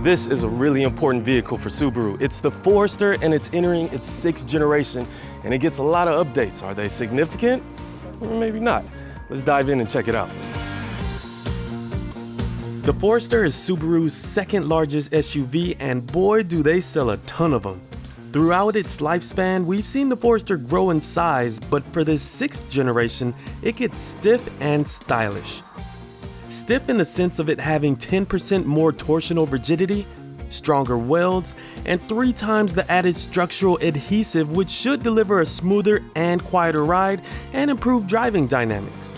This is a really important vehicle for Subaru. It's the Forester and it's entering its 6th generation and it gets a lot of updates. Are they significant? Or maybe not. Let's dive in and check it out. The Forester is Subaru's 2nd largest SUV and boy do they sell a ton of them. Throughout its lifespan, we've seen the Forester grow in size, but for this 6th generation, it gets stiff and stylish. Stiff in the sense of it having 10% more torsional rigidity, stronger welds, and 3 times the added structural adhesive, which should deliver a smoother and quieter ride and improve driving dynamics.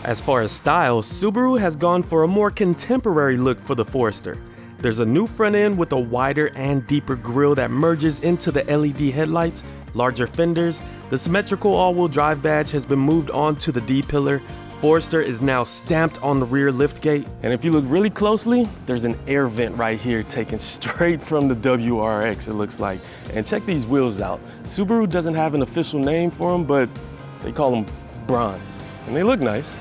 As far as style, Subaru has gone for a more contemporary look for the Forester. There's a new front end with a wider and deeper grille that merges into the LED headlights, larger fenders, the symmetrical all-wheel drive badge has been moved onto the D-pillar, Forester is now stamped on the rear liftgate, and if you look really closely, there's an air vent right here taken straight from the WRX, it looks like. And check these wheels out. Subaru doesn't have an official name for them, but they call them bronze, and they look nice.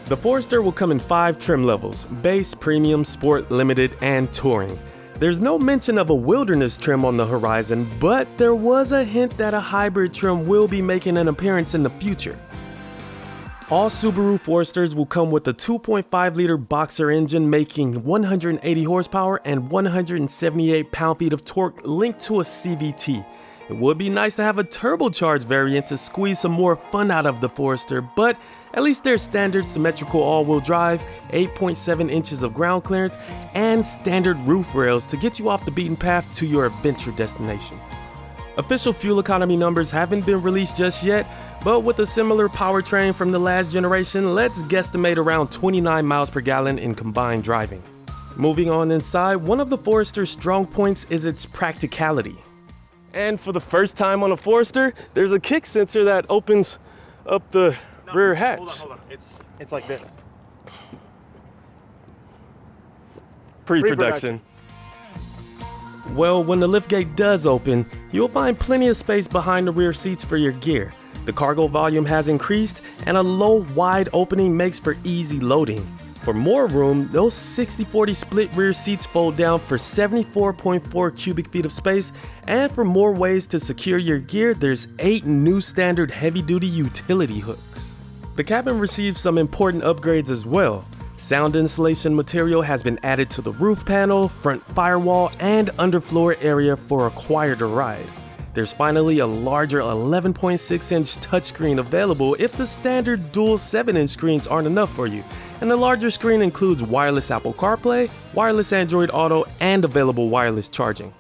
The Forester will come in 5 trim levels: base, premium, sport, limited, and touring. There's no mention of a wilderness trim on the horizon, but there was a hint that a hybrid trim will be making an appearance in the future. All Subaru Foresters will come with a 2.5-liter boxer engine making 180 horsepower and 178 pound-feet of torque linked to a CVT. It would be nice to have a turbocharged variant to squeeze some more fun out of the Forester, but at least there's standard symmetrical all-wheel drive, 8.7 inches of ground clearance, and standard roof rails to get you off the beaten path to your adventure destination. Official fuel economy numbers haven't been released just yet, but with a similar powertrain from the last generation, let's guesstimate around 29 miles per gallon in combined driving. Moving on inside, one of the Forester's strong points is its practicality. And for the first time on a Forester, there's a kick sensor that opens up the rear hatch. Hold on. It's like this. Pre-production. Well, when the liftgate does open, you'll find plenty of space behind the rear seats for your gear. The cargo volume has increased, and a low, wide opening makes for easy loading. For more room, those 60-40 split rear seats fold down for 74.4 cubic feet of space, and for more ways to secure your gear, there's 8 new standard heavy-duty utility hooks. The cabin receives some important upgrades as well. Sound insulation material has been added to the roof panel, front firewall, and underfloor area for a quieter ride. There's finally a larger 11.6-inch touchscreen available if the standard dual 7-inch screens aren't enough for you, and the larger screen includes wireless Apple CarPlay, wireless Android Auto, and available wireless charging.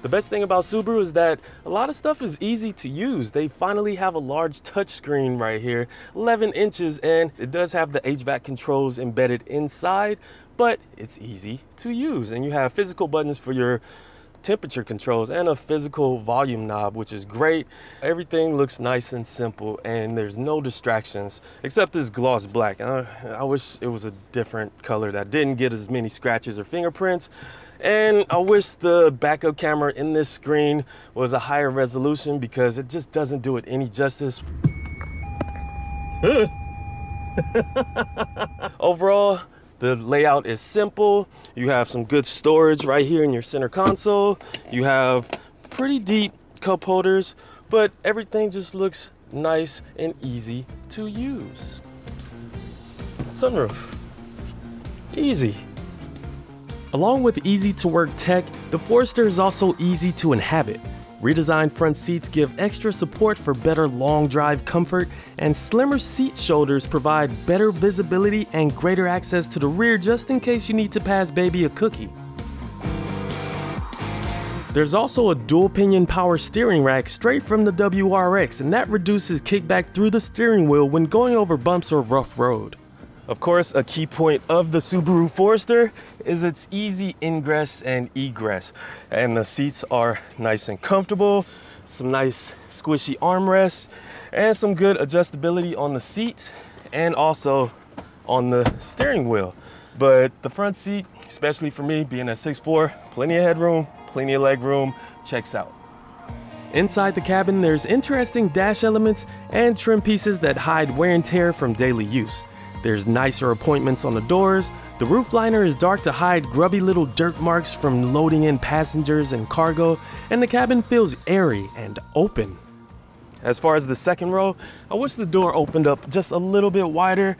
The best thing about Subaru is that a lot of stuff is easy to use. They finally have a large touchscreen right here, 11 inches, and it does have the HVAC controls embedded inside, but it's easy to use. And you have physical buttons for your temperature controls and a physical volume knob, which is great. Everything looks nice and simple, and there's no distractions except this gloss black. I wish it was a different color that didn't get as many scratches or fingerprints. And I wish the backup camera in this screen was a higher resolution because it just doesn't do it any justice. Overall, the layout is simple. You have some good storage right here in your center console. You have pretty deep cup holders, but everything just looks nice and easy to use. Sunroof, easy. Along with easy-to-work tech, the Forester is also easy to inhabit. Redesigned front seats give extra support for better long drive comfort, and slimmer seat shoulders provide better visibility and greater access to the rear just in case you need to pass baby a cookie. There's also a dual-pinion power steering rack straight from the WRX, and that reduces kickback through the steering wheel when going over bumps or rough road. Of course, a key point of the Subaru Forester is its easy ingress and egress. And the seats are nice and comfortable, some nice squishy armrests, and some good adjustability on the seats and also on the steering wheel. But the front seat, especially for me, being at 6'4", plenty of headroom, plenty of leg room, checks out. Inside the cabin, there's interesting dash elements and trim pieces that hide wear and tear from daily use. There's nicer appointments on the doors. The roof liner is dark to hide grubby little dirt marks from loading in passengers and cargo, and the cabin feels airy and open. As far as the second row, I wish the door opened up just a little bit wider,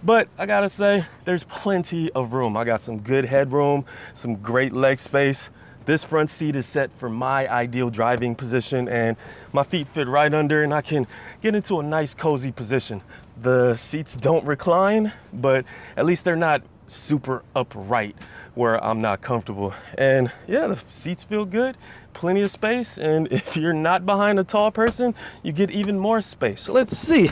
but I gotta say, there's plenty of room. I got some good headroom, some great leg space. This front seat is set for my ideal driving position, and my feet fit right under, and I can get into a nice cozy position. The seats don't recline, but at least they're not super upright where I'm not comfortable. And yeah, the seats feel good, plenty of space, and if you're not behind a tall person, you get even more space. So let's see.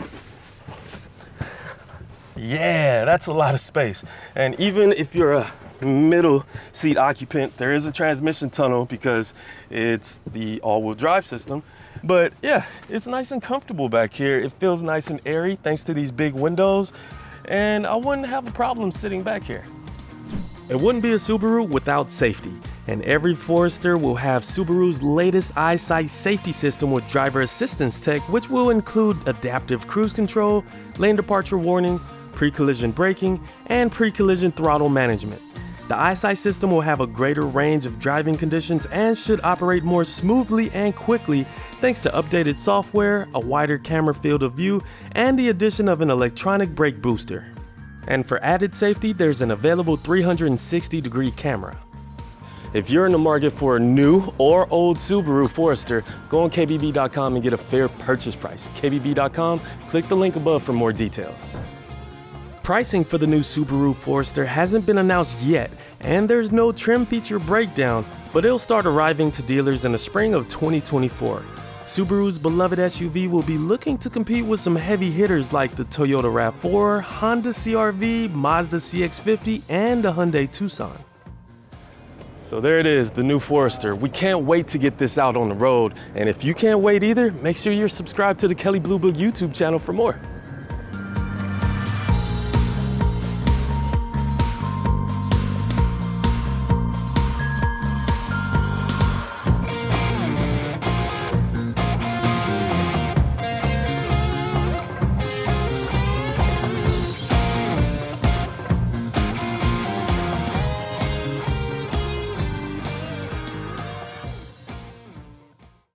Yeah, that's a lot of space. And even if you're a middle seat occupant, there is a transmission tunnel because it's the all-wheel drive system. But yeah, it's nice and comfortable back here. It feels nice and airy thanks to these big windows, and I wouldn't have a problem sitting back here. It wouldn't be a Subaru without safety, and every Forester will have Subaru's latest eyesight safety system with driver assistance tech, which will include adaptive cruise control, lane departure warning, pre-collision braking, and pre-collision throttle management. The eyesight system will have a greater range of driving conditions and should operate more smoothly and quickly thanks to updated software, a wider camera field of view, and the addition of an electronic brake booster. And for added safety, there's an available 360-degree camera. If you're in the market for a new or old Subaru Forester, go on kbb.com and get a fair purchase price. kbb.com, click the link above for more details. Pricing for the new Subaru Forester hasn't been announced yet, and there's no trim feature breakdown, but it'll start arriving to dealers in the spring of 2024. Subaru's beloved SUV will be looking to compete with some heavy hitters like the Toyota RAV4, Honda CR-V, Mazda CX-50, and the Hyundai Tucson. So there it is, the new Forester. We can't wait to get this out on the road, and if you can't wait either, make sure you're subscribed to the Kelley Blue Book YouTube channel for more.